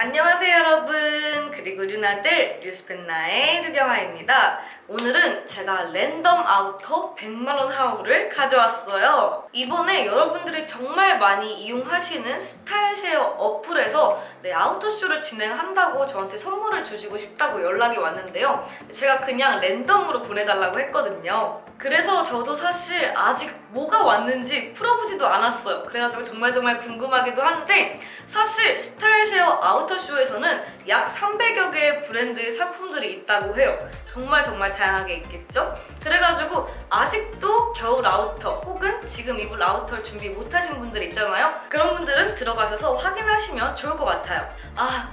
안녕하세요 여러분, 그리고 류나들 뉴스펜나의 류경아입니다. 오늘은 제가 랜덤 아우터 100만원 하울을 가져왔어요. 이번에 여러분들이 정말 많이 이용하시는 스타일쉐어 어플에서 아우터쇼를 진행한다고 저한테 선물을 주시고 싶다고 연락이 왔는데요. 제가 그냥 랜덤으로 보내달라고 했거든요. 그래서 저도 사실 아직 뭐가 왔는지 풀어보지도 않았어요. 그래가지고 정말 궁금하기도 한데, 사실 스타일쉐어 아우터쇼에서는 약 300여 개의 브랜드의 상품들이 있다고 해요. 정말 다양하게 있겠죠? 그래가지고 아직도 겨울 아우터 혹은 지금 입을 아우터를 준비 못하신 분들 있잖아요. 그런 분들은 들어가셔서 확인하시면 좋을 것 같아요.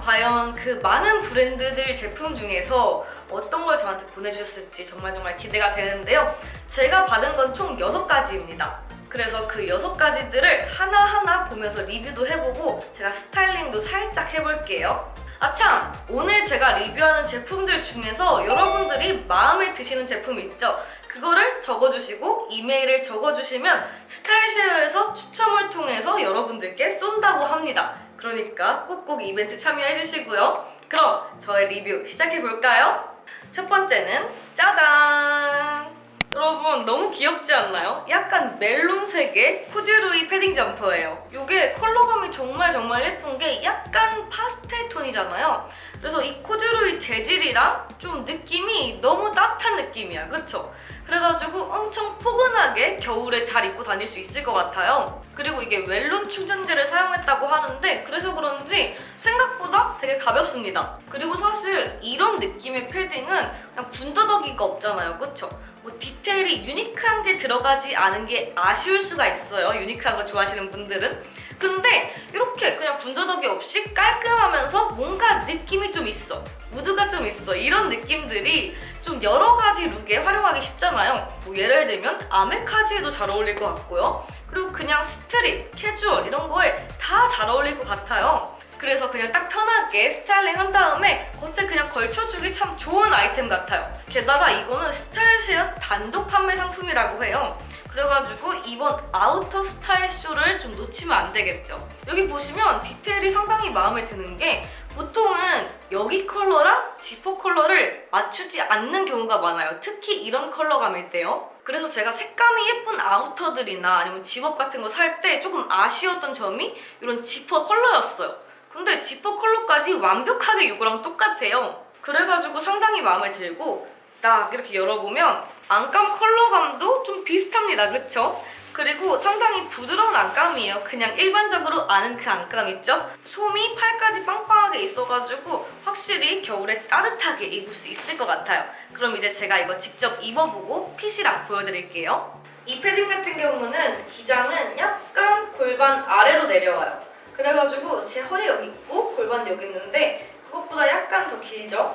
과연 그 많은 브랜드들 제품 중에서 어떤 걸 저한테 보내주셨을지 정말 기대가 되는데요. 제가 받은 건 총 6가지입니다. 그래서 그 6가지들을 하나하나 보면서 리뷰도 해보고 제가 스타일링도 살짝 해볼게요. 참! 오늘 제가 리뷰하는 제품들 중에서 여러분들이 마음에 드시는 제품 있죠? 그거를 적어주시고 이메일을 적어주시면 스타일쉐어에서 추첨을 통해서 여러분들께 쏜다고 합니다. 그러니까 꼭꼭 이벤트 참여해주시고요. 그럼 저의 리뷰 시작해볼까요? 첫 번째는 짜잔! 여러분 너무 귀엽지 않나요? 약간 멜론색의 코듀로이 패딩 점퍼예요. 이게 컬러감이 정말 예쁜 게 약간 파스텔 톤이잖아요. 그래서 이 코듀로이 재질이랑 좀 느낌이 너무 따뜻한 느낌이야, 그쵸? 그래가지고 엄청 포근하게 겨울에 잘 입고 다닐 수 있을 것 같아요. 그리고 이게 웰론 충전재를 사용했다고 하는데 그래서 그런지 생각보다 되게 가볍습니다. 그리고 사실 이런 느낌의 패딩은 그냥 군더더기가 없잖아요, 그쵸? 뭐 디테일이 유니크한 게 들어가지 않은 게 아쉬울 수가 있어요, 유니크한 거 좋아하시는 분들은. 근데 이렇게 그냥 군더더기 없이 깔끔하면서 뭔가 느낌이 좀 있어, 무드가 좀 있어. 이런 느낌들이 좀 여러 가지 룩에 활용하기 쉽잖아요. 뭐 예를 들면 아메카지에도 잘 어울릴 것 같고요. 그리고 그냥 스트릿, 캐주얼 이런 거에 다 잘 어울릴 것 같아요. 그래서 그냥 딱 편하게 스타일링 한 다음에 겉에 그냥 걸쳐주기 참 좋은 아이템 같아요. 게다가 이거는 스타일쉐어 단독 판매 상품이라고 해요. 그래가지고 이번 아우터 스타일 쇼를 좀 놓치면 안 되겠죠. 여기 보시면 디테일이 상당히 마음에 드는 게 보통은 여기 컬러랑 지퍼 컬러를 맞추지 않는 경우가 많아요. 특히 이런 컬러감일 때요. 그래서 제가 색감이 예쁜 아우터들이나 아니면 집업 같은 거 살 때 조금 아쉬웠던 점이 이런 지퍼 컬러였어요. 근데 지퍼 컬러까지 완벽하게 이거랑 똑같아요. 그래가지고 상당히 마음에 들고 딱 이렇게 열어보면 안감 컬러감도 좀 비슷합니다, 그쵸? 그리고 상당히 부드러운 안감이에요. 그냥 일반적으로 아는 그 안감 있죠? 솜이 팔까지 빵빵하게 있어가지고 확실히 겨울에 따뜻하게 입을 수 있을 것 같아요. 그럼 이제 제가 이거 직접 입어보고 핏이랑 보여드릴게요. 이 패딩 같은 경우는 기장은 약간 골반 아래로 내려와요. 그래가지고 제 허리 여기 있고 골반 여기 있는데 그것보다 약간 더 길죠?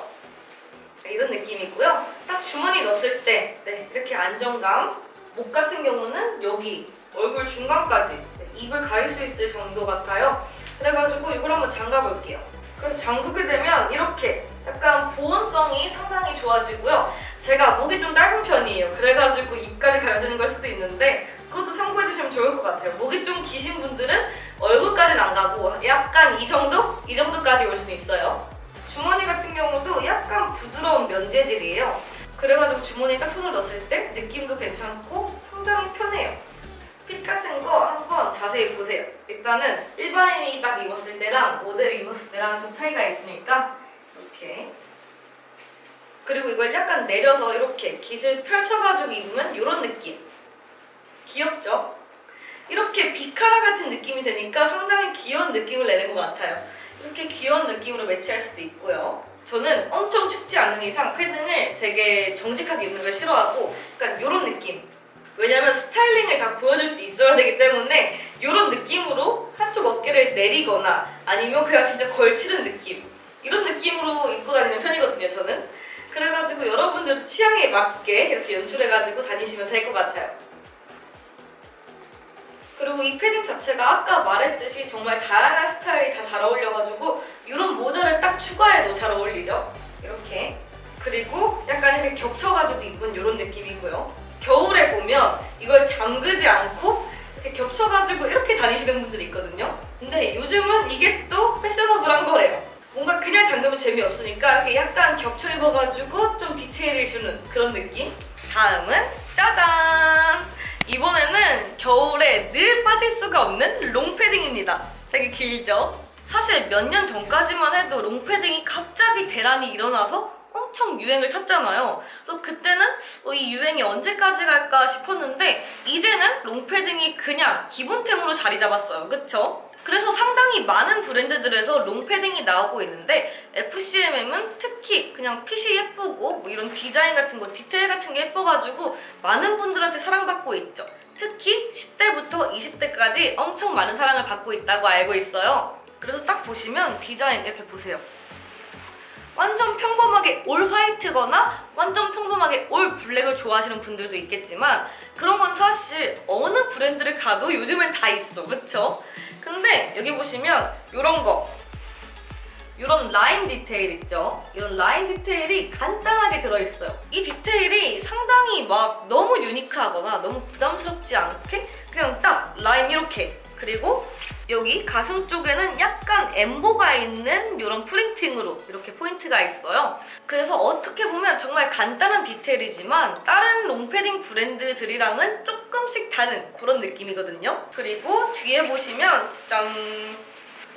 이런 느낌이고요. 딱 주머니 넣었을 때 이렇게 안정감. 목 같은 경우는 여기 얼굴 중간까지 입을 가릴 수 있을 정도 같아요. 그래가지고 이걸 한번 잠가 볼게요. 그래서 잠그게 되면 이렇게 약간 보온성이 상당히 좋아지고요. 제가 목이 좀 짧은 편이에요. 그래가지고 입까지 가려지는 걸 수도 있는데 그것도 참고해주시면 좋을 것 같아요. 목이 좀 기신 분들은 얼굴까지는 안 가고 약간 이 정도까지 올 수는 있어요. 주머니 같은 경우도 약간 부드러운 면 재질이에요. 그래가지고 주머니에 딱 손을 넣었을 때 느낌도 괜찮고 상당히 편해요. 핏 같은 거 한번 자세히 보세요. 일단은 일반인이 딱 입었을 때랑 모델이 입었을 때랑 좀 차이가 있으니까 이렇게. 그리고 이걸 약간 내려서 이렇게 깃을 펼쳐가지고 입으면 이런 느낌. 귀엽죠? 이렇게 비카라 같은 느낌이 되니까 상당히 귀여운 느낌을 내는 것 같아요. 이렇게 귀여운 느낌으로 매치할 수도 있고요. 저는 엄청 춥지 않는 이상 패딩을 되게 정직하게 입는 걸 싫어하고 약간 이런 느낌. 왜냐면 스타일링을 다 보여줄 수 있어야 되기 때문에 이런 느낌으로 한쪽 어깨를 내리거나 아니면 그냥 진짜 걸치는 느낌. 이런 느낌으로 입고 다니는 편이거든요, 저는. 그래가지고 여러분들도 취향에 맞게 이렇게 연출해가지고 다니시면 될 것 같아요. 그리고 이 패딩 자체가 아까 말했듯이 정말 다양한 스타일이 다 잘 어울려가지고 이런 모자를 딱 추가해도 잘 어울리죠? 이렇게. 그리고 약간 이렇게 겹쳐가지고 입은 이런 느낌이고요. 겨울에 보면 이걸 잠그지 않고 이렇게 겹쳐가지고 이렇게 다니시는 분들이 있거든요. 근데 요즘은 이게 또 패셔너블한 거래요. 뭔가 그냥 잠그면 재미없으니까 이렇게 약간 겹쳐 입어가지고 좀 디테일을 주는 그런 느낌. 다음은 짜잔! 이번에는 겨울에 늘 빠질 수가 없는 롱패딩입니다. 되게 길죠? 사실 몇 년 전까지만 해도 롱패딩이 갑자기 대란이 일어나서 엄청 유행을 탔잖아요. 그래서 그때는 이 유행이 언제까지 갈까 싶었는데 이제는 롱패딩이 그냥 기본템으로 자리 잡았어요. 그쵸? 그래서 상당히 많은 브랜드들에서 롱패딩이 나오고 있는데 FCMM은 특히 그냥 핏이 예쁘고 뭐 이런 디자인 같은 거, 디테일 같은 게 예뻐가지고 많은 분들한테 사랑받고 있죠. 특히 10대부터 20대까지 엄청 많은 사랑을 받고 있다고 알고 있어요. 그래서 딱 보시면 디자인 이렇게 보세요. 완전 평범하게 올 화이트거나 완전 평범하게 올 블랙을 좋아하시는 분들도 있겠지만 그런 건 사실 어느 브랜드를 가도 요즘엔 다 있어. 그쵸? 근데 여기 보시면 이런 거, 이런 라인 디테일 있죠? 이런 라인 디테일이 간단하게 들어있어요. 이 디테일이 상당히 막 너무 유니크하거나 너무 부담스럽지 않게 그냥 딱 라인 이렇게, 그리고 여기 가슴 쪽에는 약간 엠보가 있는 이런 프린팅으로 이렇게 포인트가 있어요. 그래서 어떻게 보면 정말 간단한 디테일이지만 다른 롱패딩 브랜드들이랑은 조금씩 다른 그런 느낌이거든요. 그리고 뒤에 보시면 짠!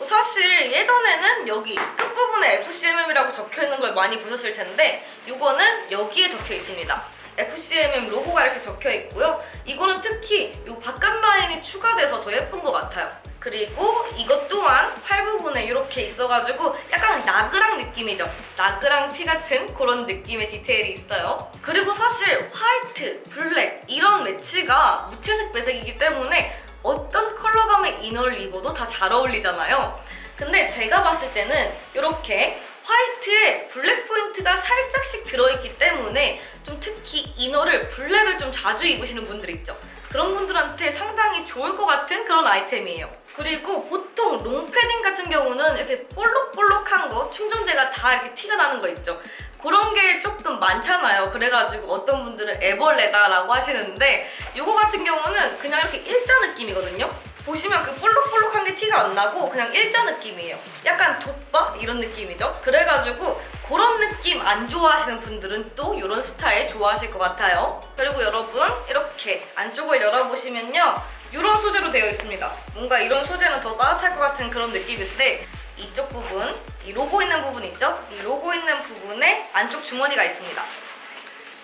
사실 예전에는 여기 끝부분에 FCMM이라고 적혀있는 걸 많이 보셨을 텐데 이거는 여기에 적혀 있습니다. FCMM 로고가 이렇게 적혀 있고요. 이거는 특히 이 바깥 라인이 추가돼서 더 예쁜 것 같아요. 그리고 이것 또한 팔 부분에 이렇게 있어가지고 약간 라그랑 느낌이죠. 라그랑 티 같은 그런 느낌의 디테일이 있어요. 그리고 사실 화이트, 블랙 이런 매치가 무채색 배색이기 때문에 어떤 컬러감의 이너를 입어도 다 잘 어울리잖아요. 근데 제가 봤을 때는 이렇게 화이트에 블랙 포인트가 살짝씩 들어있기 때문에 좀 특히 이너를 블랙을 좀 자주 입으시는 분들 있죠. 그런 분들한테 상당히 좋을 것 같은 그런 아이템이에요. 그리고 보통 롱패딩 같은 경우는 이렇게 볼록볼록한 거, 충전재가 다 이렇게 티가 나는 거 있죠. 그런 게 조금 많잖아요. 그래가지고 어떤 분들은 애벌레다라고 하시는데 이거 같은 경우는 그냥 이렇게 일자 느낌이거든요. 보시면 그 볼록볼록한 게 티가 안 나고 그냥 일자 느낌이에요. 약간 돗바 이런 느낌이죠. 그래가지고 그런 느낌 안 좋아하시는 분들은 또 이런 스타일 좋아하실 것 같아요. 그리고 여러분 이렇게 안쪽을 열어보시면요, 이런 소재로 되어 있습니다. 뭔가 이런 소재는 더 따뜻할 것 같은 그런 느낌인데 이쪽 부분, 이 로고 있는 부분 있죠? 이 로고 있는 부분에 안쪽 주머니가 있습니다.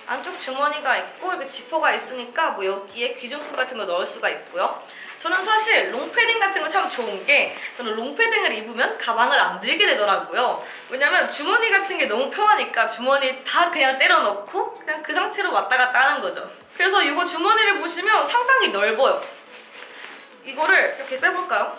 안쪽 주머니가 있고 이렇게 지퍼가 있으니까 뭐 여기에 귀중품 같은 거 넣을 수가 있고요. 저는 사실 롱패딩 같은 거 참 좋은 게 저는 롱패딩을 입으면 가방을 안 들게 되더라고요. 왜냐면 주머니 같은 게 너무 편하니까 주머니를 다 그냥 때려 넣고 그냥 그 상태로 왔다 갔다 하는 거죠. 그래서 이거 주머니를 보시면 상당히 넓어요. 이거를 이렇게 빼볼까요?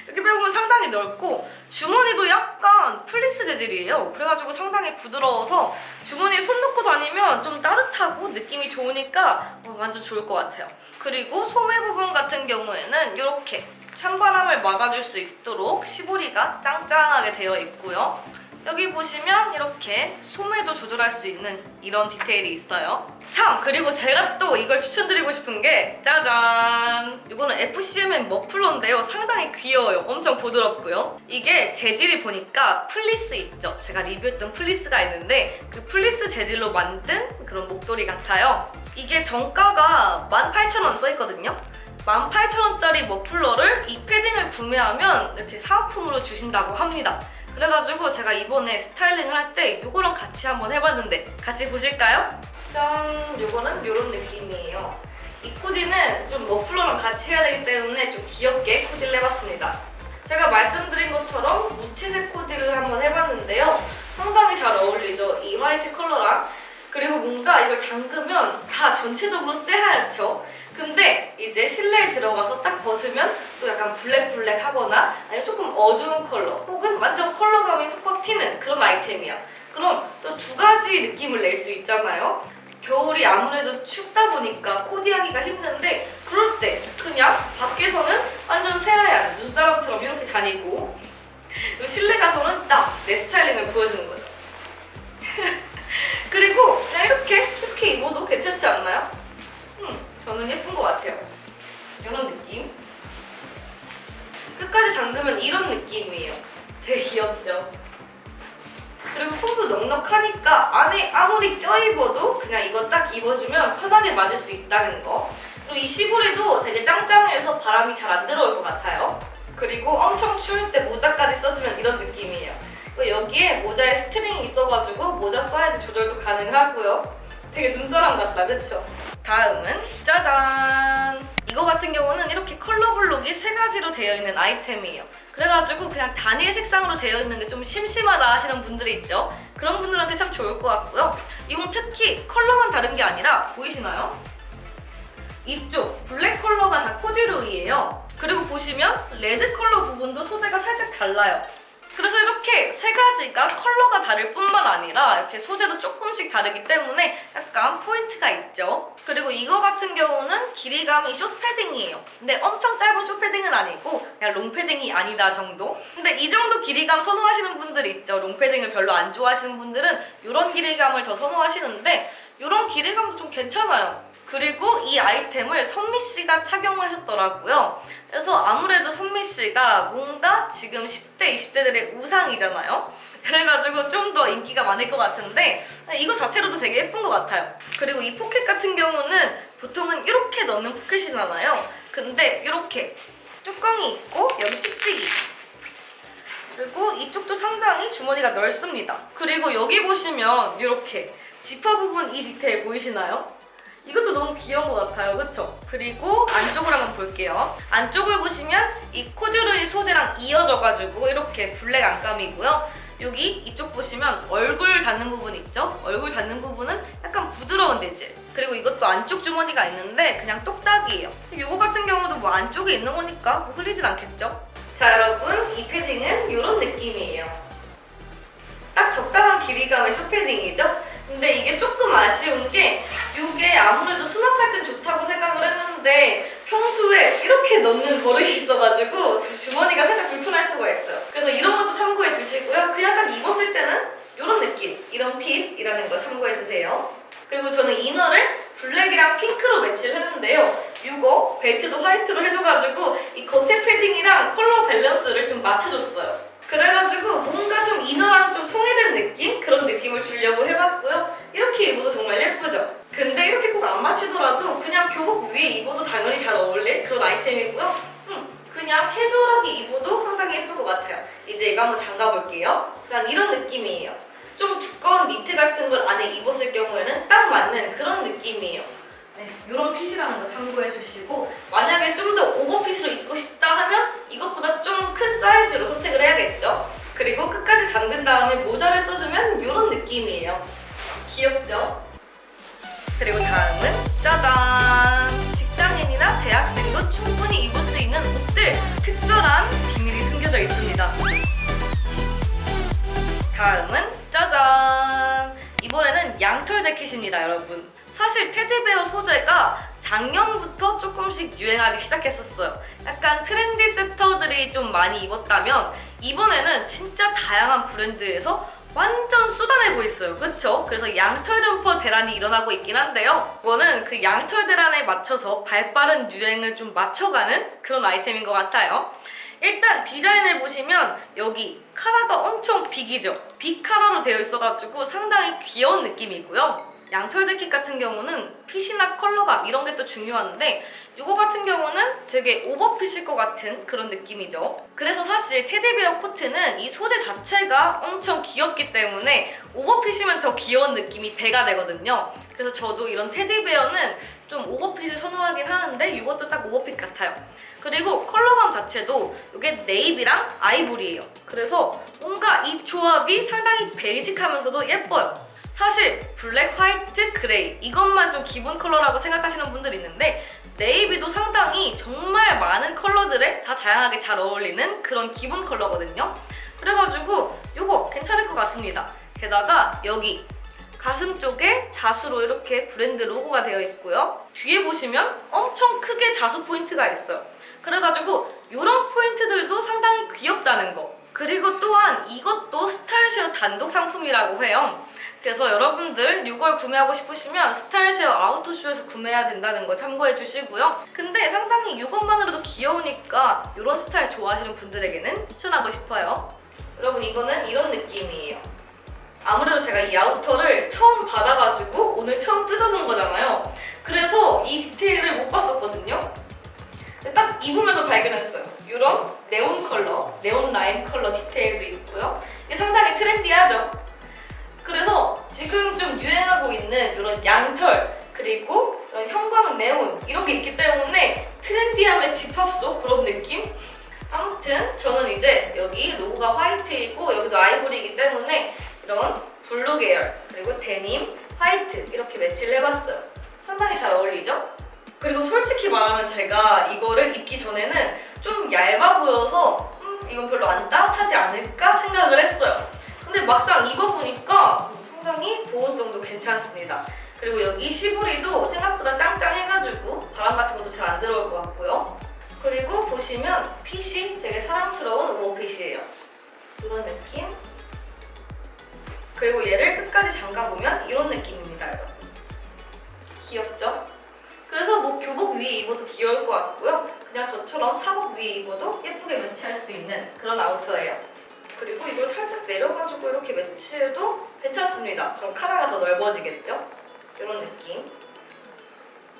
이렇게 빼보면 상당히 넓고 주머니도 약간 플리스 재질이에요. 그래가지고 상당히 부드러워서 주머니에 손 넣고 다니면 좀 따뜻하고 느낌이 좋으니까 완전 좋을 것 같아요. 그리고 소매 부분 같은 경우에는 이렇게 찬바람을 막아줄 수 있도록 시보리가 짱짱하게 되어 있고요. 여기 보시면 이렇게 소매도 조절할 수 있는 이런 디테일이 있어요. 참, 그리고 제가 또 이걸 추천드리고 싶은 게 짜잔! 이거는 FCMM 머플러인데요. 상당히 귀여워요. 엄청 부드럽고요. 이게 재질이 보니까 플리스 있죠? 제가 리뷰했던 플리스가 있는데 그 플리스 재질로 만든 그런 목도리 같아요. 이게 정가가 18,000원 써있거든요. 18,000원짜리 머플러를 이 패딩을 구매하면 이렇게 사은품으로 주신다고 합니다. 그래가지고 제가 이번에 스타일링을 할 때 이거랑 같이 한번 해봤는데 같이 보실까요? 짠! 이거는 이런 느낌이에요. 이 코디는 좀 머플러랑 같이 해야 되기 때문에 좀 귀엽게 코디를 해봤습니다. 제가 말씀드린 것처럼 무채색 코디를 한번 해봤는데요. 상당히 잘 어울리죠? 이 화이트 컬러랑. 그리고 뭔가 이걸 잠그면 다 전체적으로 새하얗죠? 근데 이제 실내에 들어가서 딱 벗으면 또 약간 블랙블랙 하거나 아니면 조금 어두운 컬러 혹은 완전 컬러감이 확확 튀는 그런 아이템이야. 그럼 또 두 가지 느낌을 낼 수 있잖아요. 겨울이 아무래도 춥다 보니까 코디하기가 힘든데 그럴 때 그냥 밖에서는 완전 새하얀 눈사람처럼 이렇게 다니고 실내 가서는 딱 내 스타일링을 보여주는 거죠. 그리고 그냥 이렇게 입어도 괜찮지 않나요? 저는 예쁜 것 같아요. 이런 느낌. 끝까지 잠그면 이런 느낌이에요. 되게 귀엽죠? 그리고 품도 넉넉하니까 안에 아무리 껴입어도 그냥 이거 딱 입어주면 편하게 맞을 수 있다는 거. 그리고 이 시보리도 되게 짱짱해서 바람이 잘 안 들어올 것 같아요. 그리고 엄청 추울 때 모자까지 써주면 이런 느낌이에요. 그리고 여기에 모자에 스트링이 있어가지고 모자 사이즈 조절도 가능하고요. 되게 눈사람 같다, 그쵸? 다음은 짜잔! 이거 같은 경우는 이렇게 컬러 블록이 3가지로 되어 있는 아이템이에요. 그래가지고 그냥 단일 색상으로 되어 있는 게 좀 심심하다 하시는 분들이 있죠? 그런 분들한테 참 좋을 것 같고요. 이건 특히 컬러만 다른 게 아니라 보이시나요? 이쪽 블랙 컬러가 다 코듀로이예요. 그리고 보시면 레드 컬러 부분도 소재가 살짝 달라요. 그래서 이렇게 3가지가 컬러가 다를 뿐만 아니라 이렇게 소재도 조금씩 다르기 때문에 약간 포인트가 있죠. 그리고 이거 같은 경우는 길이감이 숏패딩이에요. 근데 엄청 짧은 숏패딩은 아니고 그냥 롱패딩이 아니다 정도? 근데 이 정도 길이감 선호하시는 분들이 있죠. 롱패딩을 별로 안 좋아하시는 분들은 이런 길이감을 더 선호하시는데 이런 길이감도 좀 괜찮아요. 그리고 이 아이템을 선미씨가 착용하셨더라고요. 그래서 아무래도 선미씨가 뭔가 지금 10대, 20대들의 우상이잖아요. 그래가지고 좀 더 인기가 많을 것 같은데 이거 자체로도 되게 예쁜 것 같아요. 그리고 이 포켓 같은 경우는 보통은 이렇게 넣는 포켓이잖아요. 근데 이렇게 뚜껑이 있고 여기 찍찍이, 그리고 이쪽도 상당히 주머니가 넓습니다. 그리고 여기 보시면 이렇게 지퍼 부분 이 디테일 보이시나요? 이것도 너무 귀여운 것 같아요, 그쵸? 그리고 안쪽을 한번 볼게요. 안쪽을 보시면 이 코듀로이 소재랑 이어져가지고 이렇게 블랙 안감이고요. 여기 이쪽 보시면 얼굴 닿는 부분 있죠? 얼굴 닿는 부분은 약간 부드러운 재질. 그리고 이것도 안쪽 주머니가 있는데 그냥 똑딱이에요. 이거 같은 경우도 뭐 안쪽에 있는 거니까 뭐 흘리진 않겠죠? 자, 여러분, 이 패딩은 이런 느낌이에요. 딱 적당한 길이감의 숏패딩이죠? 근데 이게 조금 아쉬운 게 이게 아무래도 수납할 땐 좋다고 생각을 했는데 평소에 이렇게 넣는 버릇이 있어가지고 주머니가 살짝 불편할 수가 있어요. 그래서 이런 것도 참고해 주시고요. 그냥 딱 입었을 때는 이런 느낌, 이런 핏이라는 거 참고해 주세요. 그리고 저는 이너를 블랙이랑 핑크로 매치를 했는데요. 이거 벨트도 화이트로 해줘가지고 이 겉에 패딩이랑 컬러 밸런스를 좀 맞춰줬어요. 그래가지고 뭔가 좀 이너랑 좀 통일된 느낌? 그런 느낌을 주려고 해봤고요. 이렇게 입어도 정말 예쁘죠? 근데 이렇게 꼭 안 맞추더라도 그냥 교복 위에 입어도 당연히 잘 어울릴 그런 아이템이고요. 그냥 캐주얼하게 입어도 상당히 예쁠 것 같아요. 이제 이거 한번 잠가볼게요. 짠, 이런 느낌이에요. 좀 두꺼운 니트 같은 걸 안에 입었을 경우에는 딱 맞는 그런 느낌이에요. 네, 이런 핏이라는 거 참고해 주시고 만약에 좀 더 오버핏으로 입고 싶다 하면 이것보다 좀 큰 사이즈로 선택을 해야겠죠. 그리고 끝까지 잠근 다음에 모자를 써주면 이런 느낌이에요. 귀엽죠? 그리고 다음은 짜잔! 직장인이나 대학생도 충분히 입을 수 있는 옷들! 특별한 비밀이 숨겨져 있습니다. 다음은 짜잔! 이번에는 양털 재킷입니다, 여러분. 사실 테디베어 소재가 작년부터 조금씩 유행하기 시작했었어요. 약간 트렌디 세터들이 좀 많이 입었다면 이번에는 진짜 다양한 브랜드에서 완전 쏟아내고 있어요. 그쵸? 그래서 양털 점퍼 대란이 일어나고 있긴 한데요. 이거는 그 양털 대란에 맞춰서 발빠른 유행을 좀 맞춰가는 그런 아이템인 것 같아요. 일단 디자인을 보시면 여기 카라가 엄청 빅이죠? 빅 카라로 되어 있어가지고 상당히 귀여운 느낌이고요. 양털 재킷 같은 경우는 핏이나 컬러감 이런 게 또 중요한데 이거 같은 경우는 되게 오버핏일 것 같은 그런 느낌이죠. 그래서 사실 테디베어 코트는 이 소재 자체가 엄청 귀엽기 때문에 오버핏이면 더 귀여운 느낌이 배가 되거든요. 그래서 저도 이런 테디베어는 좀 오버핏을 선호하긴 하는데 이것도 딱 오버핏 같아요. 그리고 컬러감 자체도 이게 네이비랑 아이보리예요. 그래서 뭔가 이 조합이 상당히 베이직하면서도 예뻐요. 사실 블랙, 화이트, 그레이 이것만 좀 기본 컬러라고 생각하시는 분들이 있는데 네이비도 상당히 정말 많은 컬러들에 다 다양하게 잘 어울리는 그런 기본 컬러거든요. 그래가지고 이거 괜찮을 것 같습니다. 게다가 여기 가슴 쪽에 자수로 이렇게 브랜드 로고가 되어 있고요. 뒤에 보시면 엄청 크게 자수 포인트가 있어요. 그래가지고 이런 포인트들도 상당히 귀엽다는 거. 그리고 또한 이것도 스타일쉐어 단독 상품이라고 해요. 그래서 여러분들 이걸 구매하고 싶으시면 스타일쉐어 아우터쇼에서 구매해야 된다는 거 참고해 주시고요. 근데 상당히 이것만으로도 귀여우니까 이런 스타일 좋아하시는 분들에게는 추천하고 싶어요. 여러분 이거는 이런 느낌이에요. 아무래도 제가 이 아우터를 처음 받아가지고 오늘 처음 뜯어본 거잖아요. 그래서 이 디테일을 못 봤었거든요. 딱 입으면서 발견했어요. 이런 네온 컬러, 네온 라임 컬러 디테일도 있고요. 이게 상당히 트렌디하죠. 그래서 지금 좀 유행하고 있는 이런 양털 그리고 이런 형광 네온 이런 게 있기 때문에 트렌디함의 집합소 그런 느낌? 아무튼 저는 이제 여기 로고가 화이트이고 여기도 아이보리이기 때문에 이런 블루 계열 그리고 데님, 화이트 이렇게 매치를 해봤어요. 상당히 잘 어울리죠? 그리고 솔직히 말하면 제가 이거를 입기 전에는 좀 얇아 보여서 이건 별로 안 따뜻하지 않을까 생각을 했어요. 근데 막상 입어보니까 상당히 보온성도 괜찮습니다. 그리고 여기 시보리도 생각보다 짱짱해가지고 바람 같은 것도 잘 안 들어올 것 같고요. 그리고 보시면 핏이 되게 사랑스러운 오버핏이에요. 이런 느낌. 그리고 얘를 끝까지 잠가보면 이런 느낌입니다, 여러분. 귀엽죠? 그래서 뭐 교복 위에 입어도 귀여울 것 같고요. 그냥 저처럼 사복 위에 입어도 예쁘게 매치할 수 있는 그런 아우터예요. 그리고 이걸 살짝 내려가지고 이렇게 매치해도 괜찮습니다. 그럼 카라가 더 넓어지겠죠? 이런 느낌.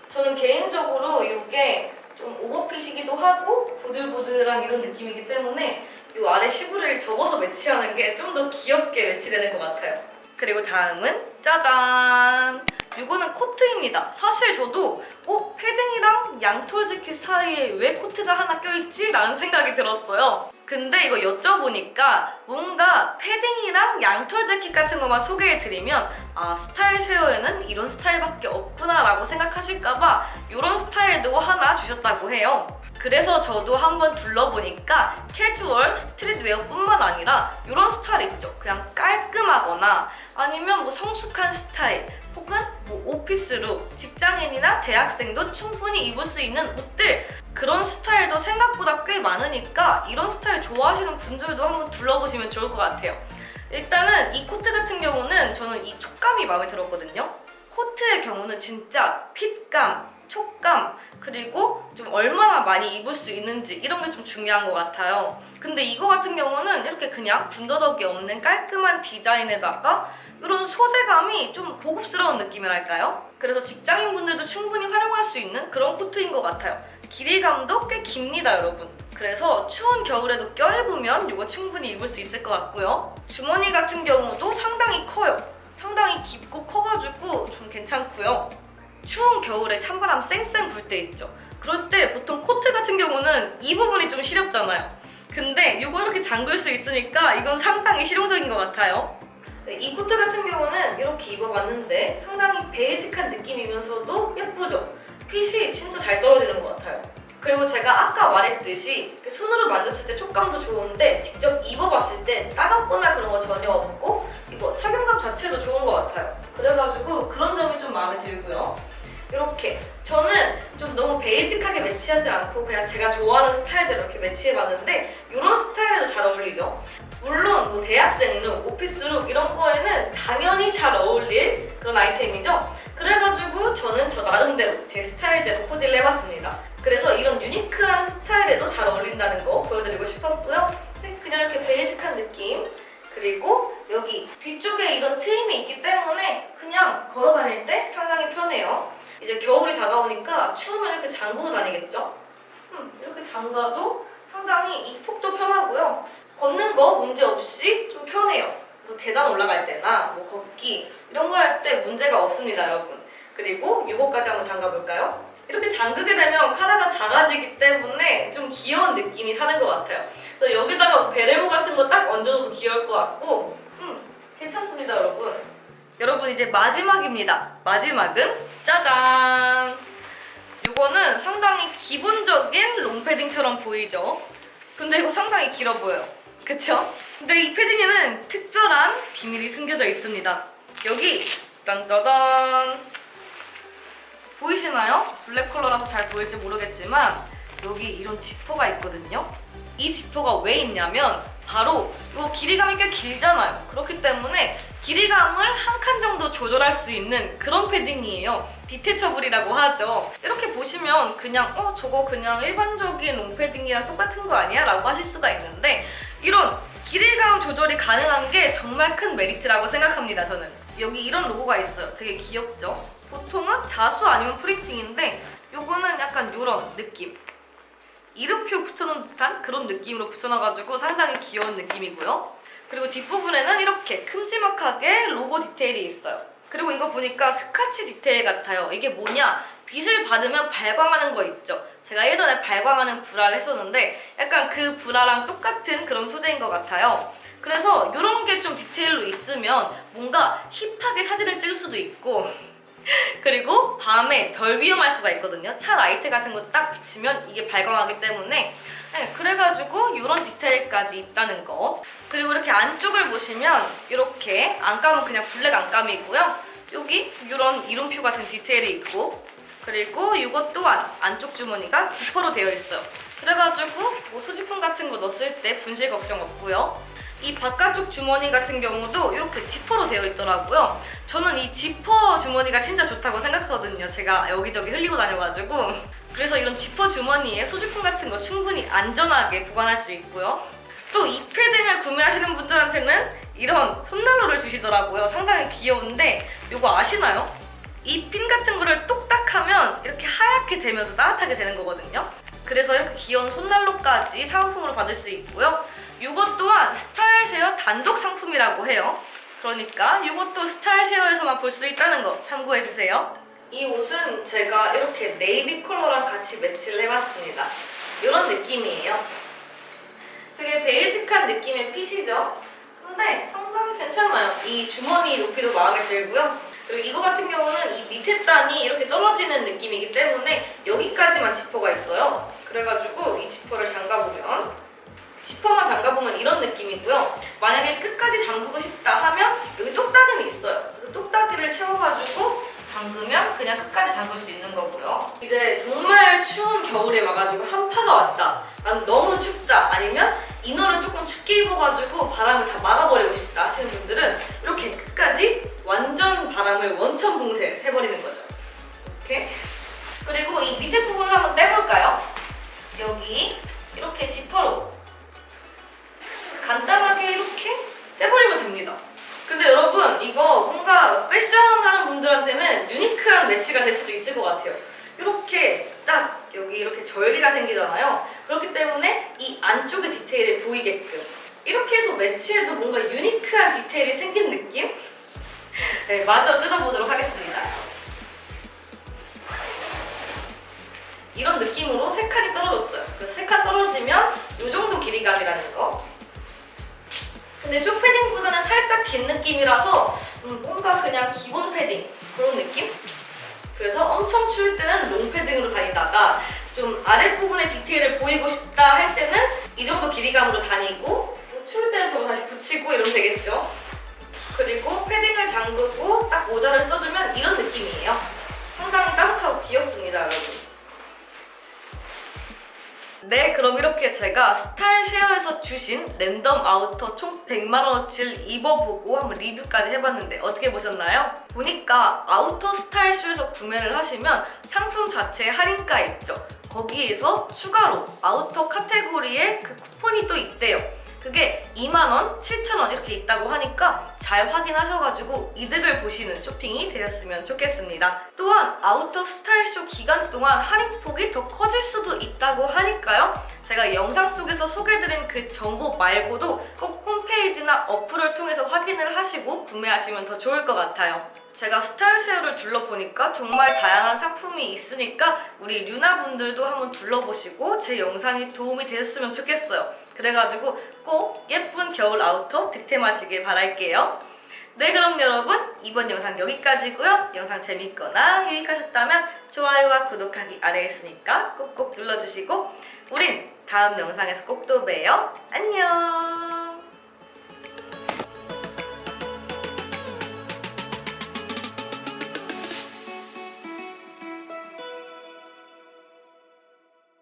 저는 개인적으로 이게 좀 오버핏이기도 하고 보들보들한 이런 느낌이기 때문에 이 아래 시부리를 접어서 매치하는 게 좀 더 귀엽게 매치되는 것 같아요. 그리고 다음은 짜잔! 이거는 코트입니다. 사실 저도 패딩이랑 양털 재킷 사이에 왜 코트가 하나 껴있지? 라는 생각이 들었어요. 근데 이거 여쭤보니까 뭔가 패딩이랑 양털 재킷 같은 것만 소개해드리면 스타일 쉐어에는 이런 스타일밖에 없구나 라고 생각하실까봐 이런 스타일도 하나 주셨다고 해요. 그래서 저도 한번 둘러보니까 캐주얼, 스트릿웨어 뿐만 아니라 이런 스타일 있죠. 그냥 깔끔하거나 아니면 뭐 성숙한 스타일 혹은 뭐 오피스룩, 직장인이나 대학생도 충분히 입을 수 있는 옷들 그런 스타일도 생각보다 꽤 많으니까 이런 스타일 좋아하시는 분들도 한번 둘러보시면 좋을 것 같아요. 일단은 이 코트 같은 경우는 저는 이 촉감이 마음에 들었거든요. 코트의 경우는 진짜 핏감, 촉감 그리고 좀 얼마나 많이 입을 수 있는지 이런 게 좀 중요한 것 같아요. 근데 이거 같은 경우는 이렇게 그냥 군더더기 없는 깔끔한 디자인에다가 이런 소재감이 좀 고급스러운 느낌이랄까요? 그래서 직장인분들도 충분히 활용할 수 있는 그런 코트인 것 같아요. 길이감도 꽤 깁니다, 여러분. 그래서 추운 겨울에도 껴입으면 이거 충분히 입을 수 있을 것 같고요. 주머니 같은 경우도 상당히 커요. 상당히 깊고 커가지고 좀 괜찮고요. 추운 겨울에 찬바람 쌩쌩 불 때 있죠. 그럴 때 보통 코트 같은 경우는 이 부분이 좀 시렵잖아요. 근데 이거 이렇게 잠글 수 있으니까 이건 상당히 실용적인 것 같아요. 이 코트 같은 경우는 이렇게 입어봤는데 상당히 베이직한 느낌이면서도 예쁘죠? 핏이 진짜 잘 떨어지는 것 같아요. 그리고 제가 아까 말했듯이 손으로 만졌을 때 촉감도 좋은데 직접 입어봤을 때 따갑거나 그런 거 전혀 없고 이거 착용감 자체도 좋은 것 같아요. 그래가지고 그런 점이 좀 마음에 들고요. 이렇게 저는 좀 너무 베이직하게 매치하지 않고 그냥 제가 좋아하는 스타일대로 이렇게 매치해봤는데 이런 스타일에도 잘 어울리죠? 물론 뭐 대학생 룩, 오피스 룩 이런 거에는 당연히 잘 어울릴 그런 아이템이죠? 그래가지고 저는 저 나름대로 제 스타일대로 코디를 해봤습니다. 그래서 이런 유니크한 스타일에도 잘 어울린다는 거 보여드리고 싶었고요. 그냥 이렇게 베이직한 느낌 그리고 여기 뒤쪽에 이런 트임이 있기 때문에 그냥 걸어다닐 때 상당히 편해요. 이제 겨울이 다가오니까 추우면 이렇게 잠그고 다니겠죠? 이렇게 잠가도 상당히 이 폭도 편하고요. 걷는 거 문제없이 좀 편해요. 계단 올라갈 때나 뭐 걷기 이런 거 할 때 문제가 없습니다, 여러분. 그리고 이거까지 한번 잠가볼까요? 이렇게 잠그게 되면 카라가 작아지기 때문에 좀 귀여운 느낌이 사는 것 같아요. 그래서 여기다가 베레모 같은 거 딱 얹어도 귀여울 것 같고 괜찮습니다, 여러분. 여러분 이제 마지막입니다. 마지막은 짜잔! 이거는 상당히 기본적인 롱패딩처럼 보이죠? 근데 이거 상당히 길어 보여요. 그쵸? 근데 이 패딩에는 특별한 비밀이 숨겨져 있습니다. 여기 딴따단 보이시나요? 블랙 컬러라서 잘 보일지 모르겠지만 여기 이런 지퍼가 있거든요. 이 지퍼가 왜 있냐면 바로 이거 길이감이 꽤 길잖아요. 그렇기 때문에 길이감을 한 칸 정도 조절할 수 있는 그런 패딩이에요. 디태처블이라고 하죠. 이렇게 보시면 그냥 저거 그냥 일반적인 롱패딩이랑 똑같은 거 아니야? 라고 하실 수가 있는데 이런 길이감 조절이 가능한 게 정말 큰 메리트라고 생각합니다, 저는. 여기 이런 로고가 있어요. 되게 귀엽죠? 보통은 자수 아니면 프린팅인데 요거는 약간 요런 느낌. 이름표 붙여놓은 듯한 그런 느낌으로 붙여놔가지고 상당히 귀여운 느낌이고요. 그리고 뒷부분에는 이렇게 큼지막하게 로고 디테일이 있어요. 그리고 이거 보니까 스카치 디테일 같아요. 이게 뭐냐? 빛을 받으면 발광하는 거 있죠? 제가 예전에 발광하는 브라를 했었는데 약간 그 브라랑 똑같은 그런 소재인 것 같아요. 그래서 이런 게 좀 디테일로 있으면 뭔가 힙하게 사진을 찍을 수도 있고 그리고 밤에 덜 위험할 수가 있거든요. 차 라이트 같은 거 딱 비치면 이게 발광하기 때문에 네, 그래가지고 이런 디테일까지 있다는 거. 그리고 이렇게 안쪽을 보시면 이렇게 안감은 그냥 블랙 안감이고요. 여기 이런 이름표 같은 디테일이 있고 그리고 이것 또한 안쪽 주머니가 지퍼로 되어 있어요. 그래가지고 뭐 소지품 같은 거 넣었을 때 분실 걱정 없고요. 이 바깥쪽 주머니 같은 경우도 이렇게 지퍼로 되어 있더라고요. 저는 이 지퍼 주머니가 진짜 좋다고 생각하거든요. 제가 여기저기 흘리고 다녀가지고. 그래서 이런 지퍼 주머니에 소지품 같은 거 충분히 안전하게 보관할 수 있고요. 또 이 패딩을 구매하시는 분들한테는 이런 손난로를 주시더라고요. 상당히 귀여운데 이거 아시나요? 이 핀 같은 거를 똑딱 하면 이렇게 하얗게 되면서 따뜻하게 되는 거거든요. 그래서 이렇게 귀여운 손난로까지 사은품으로 받을 수 있고요. 이것 또한 스타일쉐어 단독 상품이라고 해요. 그러니까 이것도 스타일쉐어에서만 볼 수 있다는 거 참고해주세요. 이 옷은 제가 이렇게 네이비 컬러랑 같이 매치를 해봤습니다. 이런 느낌이에요. 되게 베이직한 느낌의 핏이죠? 근데 상당히 괜찮아요. 이 주머니 높이도 마음에 들고요. 그리고 이거 같은 경우는 이 밑에 단이 이렇게 떨어지는 느낌이기 때문에 여기까지만 지퍼가 있어요. 그래가지고 이 지퍼를 잠가보면 지퍼만 잠가보면 이런 느낌이고요. 만약에 끝까지 잠그고 싶다 하면 여기 똑딱이는 있어요. 그 똑딱이를 채워가지고 잠그면 그냥 끝까지 잠글 수 있는 거고요. 이제 정말 추운 겨울에 와가지고 한파가 왔다. 난 너무 춥다. 아니면 이너를 조금 춥게 입어가지고 바람을 다 막아버리고 싶다 하시는 분들은 이렇게 끝까지 완전 바람을 원천 봉쇄 해버리는 거죠. 이렇게. 그리고 이 밑에 부분을 한번 떼볼까요? 여기 이렇게 지퍼로 간단하게 이렇게 떼버리면 됩니다. 근데 여러분 이거 뭔가 패션하는 분들한테는 유니크한 매치가 될 수도 있을 것 같아요. 이렇게 딱 여기 이렇게 절개가 생기잖아요. 그렇기 때문에 이 안쪽의 디테일이 보이게끔 이렇게 해서 매치해도 뭔가 유니크한 디테일이 생긴 느낌? 네, 마저 뜯어보도록 하겠습니다. 이런 느낌으로 세 칸이 떨어졌어요. 그래서 세 칸 떨어지면 이 정도 길이감이라는 거. 근데 쇼 패딩보다는 살짝 긴 느낌이라서 뭔가 그냥 기본 패딩 그런 느낌? 그래서 엄청 추울 때는 롱 패딩으로 다니다가 좀 아랫부분의 디테일을 보이고 싶다 할 때는 이 정도 길이감으로 다니고 추울 때는 저거 다시 붙이고 이러면 되겠죠. 그리고 패딩을 잠그고 딱 모자를 써주면 이런 느낌이에요. 상당히 따뜻하고 귀엽습니다, 여러분. 네, 그럼 이렇게 제가 스타일쉐어에서 주신 랜덤 아우터 총 100만원어치를 입어보고 한번 리뷰까지 해봤는데 어떻게 보셨나요? 보니까 아우터 스타일쇼에서 구매를 하시면 상품 자체에 할인가 있죠. 거기에서 추가로 아우터 카테고리에 그 쿠폰이 또 있대요. 그게 2만원, 7,000원 이렇게 있다고 하니까 잘 확인하셔가지고 이득을 보시는 쇼핑이 되셨으면 좋겠습니다. 또한 아우터 스타일쇼 기간 동안 할인폭이 더 커질 수도 있다고 하니까요. 제가 영상 속에서 소개해드린 그 정보 말고도 꼭 홈페이지나 어플을 통해서 확인을 하시고 구매하시면 더 좋을 것 같아요. 제가 스타일쉐어를 둘러보니까 정말 다양한 상품이 있으니까 우리 류나분들도 한번 둘러보시고 제 영상이 도움이 되셨으면 좋겠어요. 그래가지고 꼭 예쁜 겨울 아우터 득템하시길 바랄게요. 네, 그럼 여러분 이번 영상 여기까지고요. 영상 재밌거나 유익하셨다면 좋아요와 구독하기 아래에 있으니까 꼭꼭 눌러주시고 우린 다음 영상에서 꼭 또 봬요. 안녕.